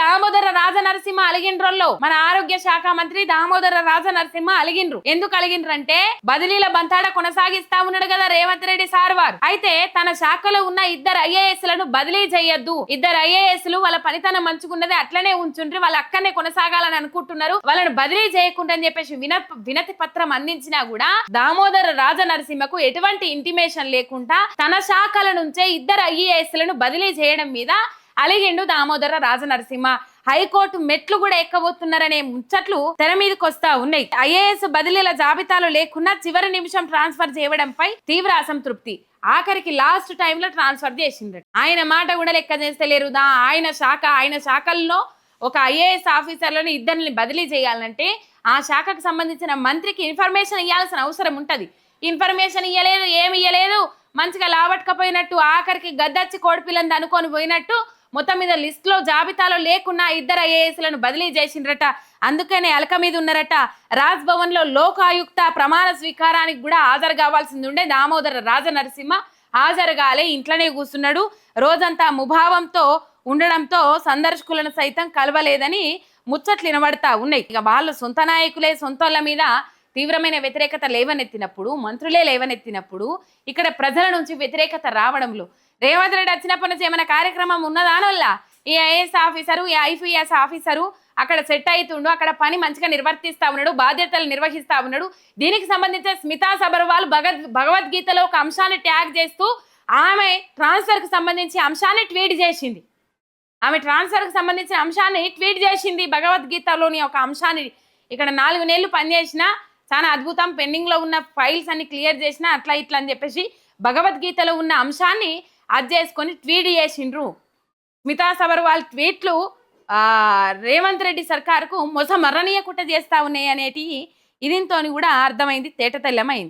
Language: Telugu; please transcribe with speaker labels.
Speaker 1: దామోదర రాజనరసింహ అలిగిండ్రోల్లో మన ఆరోగ్య శాఖ మంత్రి దామోదర రాజనరసింహ అలిగిండ్రు. ఎందుకు అలిగిండ్రు అంటే బదిలీల బంతాడ కొనసాగిస్తా ఉన్నాడు కదా రేవంత్ రెడ్డి సార్ వారు. అయితే తన శాఖలో ఉన్న ఇద్దరు ఐఏఎస్ లను బదిలీ చేయొద్దు, ఇద్దరు ఐఏఎస్ లు వాళ్ళ పనితనం మంచుకున్నది అట్లనే ఉంచుండ్రి, వాళ్ళు అక్కడనే కొనసాగాలని అనుకుంటున్నారు, వాళ్ళని బదిలీ చేయకుండా అని చెప్పేసి వినతి పత్రం అందించినా కూడా దామోదర రాజనరసింహకు ఎటువంటి ఇంటిమేషన్ లేకుండా తన శాఖల నుంచే ఇద్దరు ఐఏఎస్ లను బదిలీ చేయడం మీద అలిగిండు దామోదర రాజనరసింహ. హైకోర్టు మెట్లు కూడా ఎక్కబోతున్నారనే ముచ్చట్లు తెర మీదకి వస్తా ఉన్నాయి. ఐఏఎస్ బదిలీల జాబితాలో లేకున్నా చివరి నిమిషం ట్రాన్స్ఫర్ చేయడంపై తీవ్ర అసంతృప్తి. ఆఖరికి లాస్ట్ టైంలో ట్రాన్స్ఫర్ చేసిండ్రు. ఆయన మాట కూడా లెక్క చేస్తలేరు. ఆయన శాఖల్లో ఒక ఐఏఎస్ ఆఫీసర్లను ఇద్దరిని బదిలీ చేయాలంటే ఆ శాఖకు సంబంధించిన మంత్రికి ఇన్ఫర్మేషన్ ఇవ్వాల్సిన అవసరం ఉంటది. ఇన్ఫర్మేషన్ ఇవ్వలేదు, ఏమి ఇవ్వలేదు, మంచిగా లావట్కపోయినట్టు ఆఖరికి గద్దచ్చి కోడిపిల్లంది అనుకొని పోయినట్టు మొత్తం మీద లిస్ట్ లో జాబితాలో లేకున్నా ఇద్దరు ఐఏఎస్ లను బదిలీ చేసిండ్రట. అందుకనే అలక మీద ఉన్నారట. రాజ్ భవన్ లో లోకాయుక్త ప్రమాణ స్వీకారానికి కూడా హాజరు కావాల్సింది ఉండే దామోదర రాజనరసింహ హాజరు కాలే, ఇంట్లోనే కూర్చున్నాడు. రోజంతా ముభావంతో ఉండడంతో సందర్శకులను సైతం కలవలేదని ముచ్చట్లు వినబడతా ఉన్నాయి. ఇక వాళ్ళు సొంత నాయకులే సొంతోళ్ళ మీద తీవ్రమైన వ్యతిరేకత లేవనెత్తినప్పుడు, మంత్రులే లేవనెత్తినప్పుడు ఇక్కడ ప్రజల నుంచి వ్యతిరేకత రావడంలో రేవంత్ రెడ్డి వచ్చినప్పటి నుంచి ఏమైనా కార్యక్రమం ఉన్నదానొల్ల ఈ ఐఏఎస్ ఆఫీసరు, ఈ ఐపీఎస్ ఆఫీసరు అక్కడ సెట్ అవుతుండు, అక్కడ పని మంచిగా నిర్వర్తిస్తా ఉన్నాడు, బాధ్యతలు నిర్వహిస్తా ఉన్నాడు. దీనికి సంబంధించిన స్మితా సబర్వాల్ భగవద్గీతలో ఒక అంశాన్ని ట్యాగ్ చేస్తూ ఆమె ట్రాన్స్ఫర్ కు సంబంధించి అంశాన్ని ట్వీట్ చేసింది. భగవద్గీతలోని ఒక అంశాన్ని ఇక్కడ 4 నెలలు పనిచేసిన చాలా అద్భుతం, పెండింగ్ లో ఉన్న ఫైల్స్ అన్ని క్లియర్ చేసిన అట్లా ఇట్లా అని చెప్పేసి భగవద్గీతలో ఉన్న అంశాన్ని అది చేసుకొని ట్వీట్ చేసిండ్రు. స్మితా సబర్వాల్ ట్వీట్లు రేవంత్ రెడ్డి సర్కారుకు మొసమర్రనీయకుట్ట చేస్తా ఉన్నాయి అనేటి ఇదితో కూడా అర్థమైంది, తేటతెల్లమైంది.